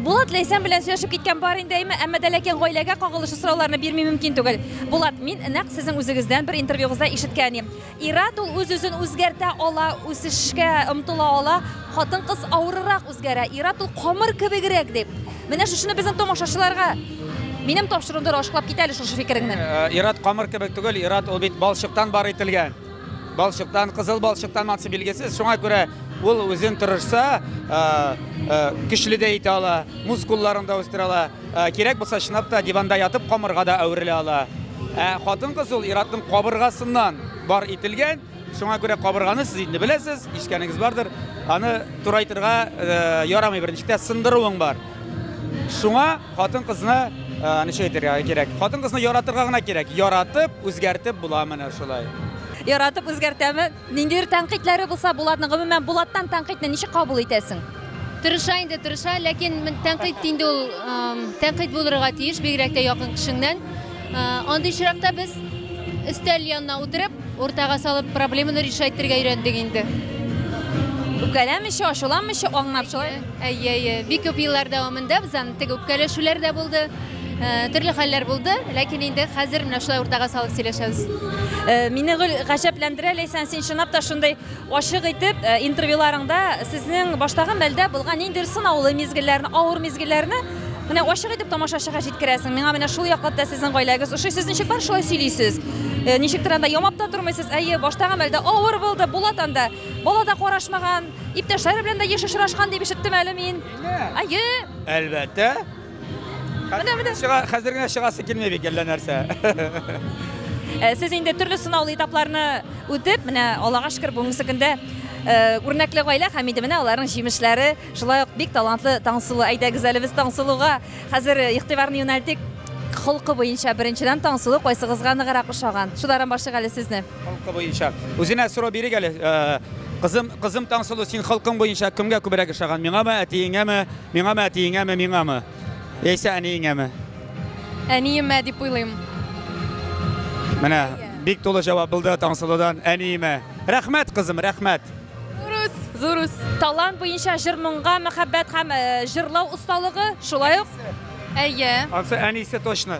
Speaker 1: Bolat Laysan bilan сөйләшеп ketgan borindaymi, ammo lekin oilaga qo'g'ilish so'rovlarini bermay mumkin tugul. Bolat, men naq sizning o'zingizdan bir intervyungizda eshitganim. Irat ul o'z-o'zini o'zgarta ola, o'sishga umtila ola, xotin-qiz avriroq o'zgara. Irat ul qomir kabigrek deb. Mana shuni bizning tomoshachilarga mening topshirig'imda oshqilab ketaylik shu fikringni.
Speaker 19: Irat qomir kabik tugul, Irat ul bit bolshiqdan bor etilgan. Bolshiqdan, qizil bolshiqdan mansi belgisiz. Shunga ko'ra ul o'zin turishsa, kuchli deyta ola, muskullarini o'stira ola, kerak bo'lsa shinabda divanda yotib qomirg'ada o'rila ola. Xotin qiz ul Iratning qobirg'asidan bor etilgan. Shunga ko'ra qobirg'ani siz endi bilasiz, eshitganingiz bordir. Ani turaytirga yoramay bir nechta sindiruving bor. Shunga xotin qizni nechta aytirga kerak. Xotin qizni yoratirg'agina kerak. Yoratib, o'zgartib bo'lamana shulay.
Speaker 1: Yaratib o'zgartami? Ningdir tanqidlari bo'lsa, Bulatning umuman Bulatdan tanqidni necha qabul etasiz?
Speaker 12: Тырыша инде тырыша, ләкин мен тәнкыйть инде ул тәнкыйть булырга тиеш, бигрәк тә якын кешеңнән. Андый чиракта без өстәл янына утырып, ортага салып проблеманы решать итәргә өйрәндек инде.
Speaker 1: Үпкәләмичә, ачуламичә, аңлап шулай.
Speaker 12: Әйе, бик күп еллар дәвамында безнең теге үпкәләшүләр дә булды. Төрле хәлләр булды, ләкин инде хәзер менә шулай уртага салып сөйләшәбез.
Speaker 1: Мине гаҗәпләндерә, ләйсән син чынлап та шундай ачык итеп интервьюларыңда сезнең баштагы мәлдә булган ниндидер сынаулы мизгелләрне, авыр мизгелләрне менә ачык итеп тамашачыга җиткерәсең. Миңа менә шул яклатта сезнең гаиләгез, ошый сез ничек бар шулай сөйлисез. Ничектер анда ямап та тормыйсыз. Әйе, баштагы мәлдә авыр булды, булат анда. Бала да карашмаган, иптәшләре белән дә еш очрашкан дип ишеттем әле мин. Әйе.
Speaker 19: Әлбәттә. Хәзер генә чыгасы килмәй бик әллә нәрсә.
Speaker 1: Сез инде төрле сынаулы этапларны үтеп, менә Аллага шөкер бүгенге көндә үрнәкле гаилә һәм инде менә аларның җимешләре, шулай ук бик талантлы Таңсылу. Әйдәгез әле без Таңсылуга хәзер игътибарны юнәлтик. Холкы буенча беренчедән Таңсылу кайсыгызга ныграк ошаган? Шулардан башлык әле сезне.
Speaker 19: Холкы буенча. Үзенә сорау бирик әле. Кызым Таңсылу, син холкың буенча кемгә күбрәк ошаган? Миңамы, әтиеңәме? Миңамы, әтиеңәме, миңамы? Яисә әниеңәме?
Speaker 12: Әниемә дип уйлыйм.
Speaker 19: Менә бик тулы җавап булды Таңсылудан. Әниемә. Рәхмәт кызым, рәхмәт.
Speaker 1: Зурус. Талант буенча җыр-моңга мәхәббәт һәм җырлау усталыгы, шулай ук.
Speaker 12: Әйе.
Speaker 19: Ансы әнисе точно.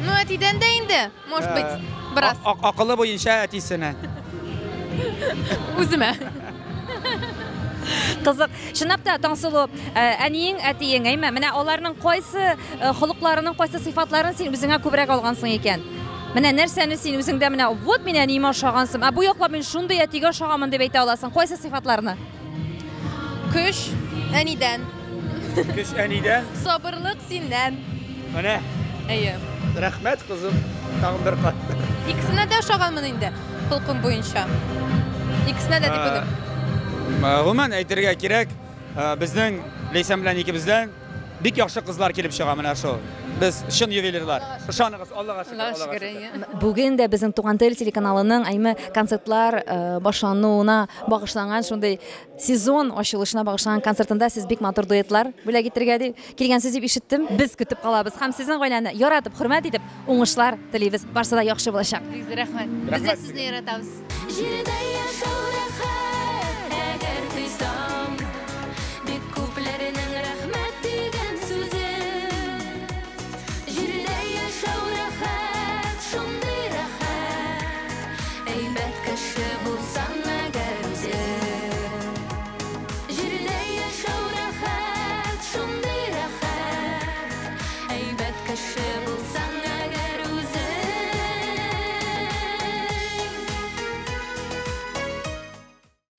Speaker 12: Ну, әтидән дә инде, может быть, бераз.
Speaker 19: Акылы буенча әтисенә.
Speaker 12: Үземә.
Speaker 1: Кызык. Чынлап та Таңсылу, әниең, әтиең, әйме, менә аларның кайсы холыкларының, кайсы сыйфатларын син үзеңә күбрәк алгансың икән? Менә нәрсәне син үзеңдә менә вот мен әниемә ошагансым, бу яклап мин шундый әтигә ошаганмын дип әйтә аласың. Кайсы сыйфатларны?
Speaker 12: Көч әнидән.
Speaker 19: Көч әнидән.
Speaker 12: Сабырлык синнән.
Speaker 19: Менә.
Speaker 12: Әйе.
Speaker 19: Рәхмәт кызым. Тагын бер кат.
Speaker 12: Икесенә дә ошаганмын инде, холкым буенча. Икесенә дә дип уйлыйм.
Speaker 19: Гомумән әйтергә кирәк, безнең Ләйсән белән икебездән бик яхшы кызлар килеп чыга менә шул. Без чын ювелирлар. Ышаныгыз, Аллага шөкер.
Speaker 1: Бүген дә безнең Туган тел телеканалының әйме концертлар башлануына багышланган шундый сезон ачылышына багышланган концертында сез бик матур дуэтлар бүләк итәргә дип килгәнсез дип ишеттем. Без көтеп калабыз һәм сезнең гаиләне яратып, хөрмәт итеп, уңышлар телибез. Барсы да яхшы булачак.
Speaker 12: Рәхмәт. Без дә сезне яратабыз. Җирдә яшәү рәхәт, әгәр тойсам, бик күпләренең рәхмәт дигән сүзе. Җирдә яшәү рәхәт, шундый рәхәт, әйбәт кеше булсаң әгәр үзе. Җирдә яшәү рәхәт, шундый рәхәт, әйбәт кеше булсаң әгәр үзе.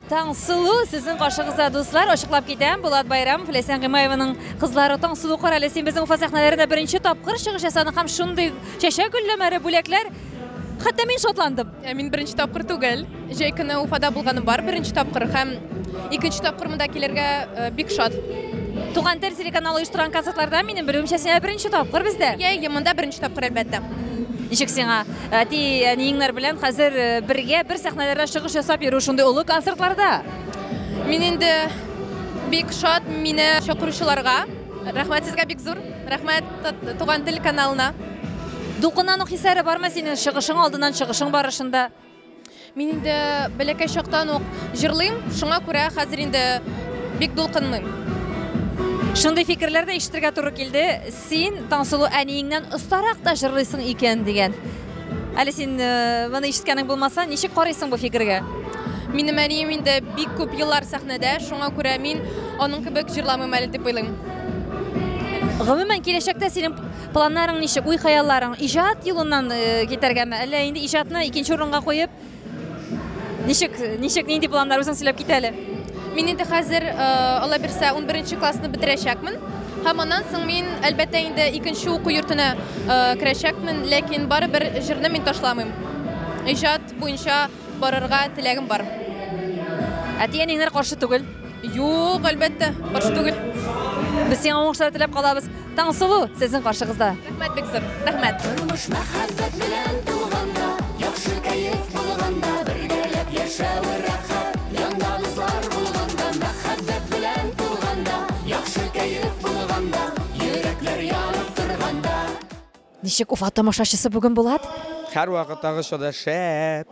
Speaker 1: Таңсылу, сезнең каршыгызда дуслар, ачыклап китәм. Булат Байрамов, Ләйсән Гыймаеваның кызлары Таңсылу карале, син безнең Уфа сәхнәләрендә беренче тапкыр чыгыш ясадың һәм шундый чәчәк гөлләмәләре бүләкләр. Хәтта мин шатландым.
Speaker 12: Мин беренче тапкыр түгел. Җәй көне Уфада булганым бар беренче тапкыр һәм икенче тапкыр монда килергә бик шат.
Speaker 1: Туган тел телеканалы оештырган концертларда минем белүемчә син беренче тапкыр бездә.
Speaker 12: Әйе, монда беренче тапкыр әлбәттә.
Speaker 1: Ничек сиңа? Әти, әниеңнәр белән хәзер бергә бер сәхнәләрдә чыгыш ясап йөрү шундый олы концертларда.
Speaker 12: Мин инде бик шат мине чакыручыларга. Рәхмәт сезгә бик зур. Рәхмәт Туган тел каналына.
Speaker 1: Дулкынлану хисләре бармы синең чыгышың алдыннан чыгышың барышында?
Speaker 12: Мин инде бәләкәй чактан ук җырлыйм, шуңа күрә хәзер инде бик дулкынлыйм.
Speaker 1: Шундый фикерләрдә ишетергә туры килде. Син Таңсылу әниеңнән остарак та җырлыйсың икән дигән. Әле син моны ишеткәнең булмаса, ничек карыйсың бу фикергә?
Speaker 12: Минем әнием инде бик күп еллар сәхнәдә, шуңа күрә мин аның кебек җырламыйм әле дип уйлыйм.
Speaker 1: Гомумән киләчәктә синең планнарың ничек, уй-хаялларың иҗат юлыннан китәргәме, әллә инде иҗатны икенче урынга куеп ничек нинди планнар үзең сөйләп кит әле?
Speaker 12: Мин инде хәзер Алла бирсә 11нче классны бетерәчәкмен. Һәм аннан соң мин әлбәттә инде икенче уку йортына керәчәкмен, ләкин барыбер җырны мин ташламыйм. Иҗат буенча барырга теләгем бар.
Speaker 1: Әти-әниләр каршы түгел?
Speaker 12: Юк, әлбәттә, каршы түгел.
Speaker 1: Без сиңа уңышлар теләп калабыз. Таңсылу, сезнең каршыгызда.
Speaker 12: Рәхмәт бик зур. Рәхмәт.
Speaker 8: Тормыш мәхәббәт белән тулганда, яхшы кайф булганда, бергәләп яшәү рәхәт. Янда дуслар булганда, мәхәббәт белән
Speaker 1: Ничек Уфа тамашачысы бүген булат?
Speaker 19: Һәрвакыттагы шода шәп.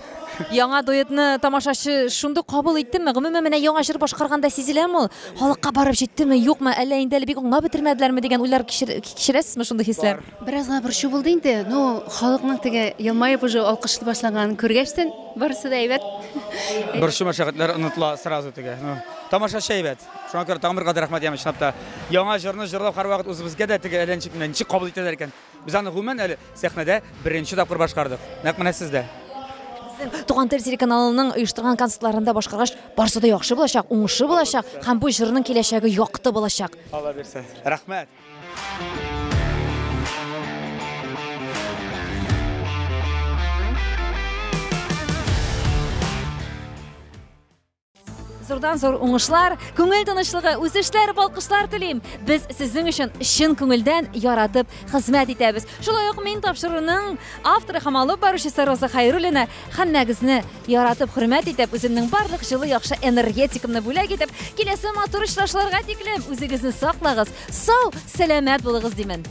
Speaker 1: Яңа дуэтны тамашачы шунда кабул иттеме? Гомумән менә яңа җыр башкарганда сизеләме ул? Халыкка барып җиттеме, юкмы, әллә инде бик аңлап бетермәделәрме дигән уйлар кичерәсезме шундый хисләр?
Speaker 3: Бераз гына борчу булды инде. Ну, халыкның теге елмаеп уже алкышлый башлаганын күргәчтен, барысы да әйбәт.
Speaker 19: Борчу мәшәкатьләр онытыла сразу теге. Ну, тамашачы әйбәт. Шуңа күрә тагын бер кадәр рәхмәт ямый чынлап. Яңа җырны җырлау һәрвакыт үзебезгә дә теге әләнчек менән ничек кабул итәләр икән. Без аны гомумән әле сәхнәдә беренче тапкыр башкардык. Нәкъ менә сездә.
Speaker 1: Туган тел телеканалының оештырган концертларында башкаргач, барысы да яхшы булачак, уңышлы булачак һәм бу җырның киләчәге якты булачак.
Speaker 19: Алла бирсә. Рәхмәт.
Speaker 1: Зордан зор уңышлар, күңел тынычлыгы, үсешләр, балкышлар телим. Без сезнең өчен чын күңелдән яратып хезмәт итәбез. Шулай ук мин тапшыруның авторы һәм алып баручысы Роза Хәйруллина һәммәгезне яратып хөрмәт итеп, үземнең барлык җылы яхшы энергетикымны бүләк итеп, киләсе матур очрашларга тиклем үзегезне саклагыз. Сау, сәламәт булыгыз димен.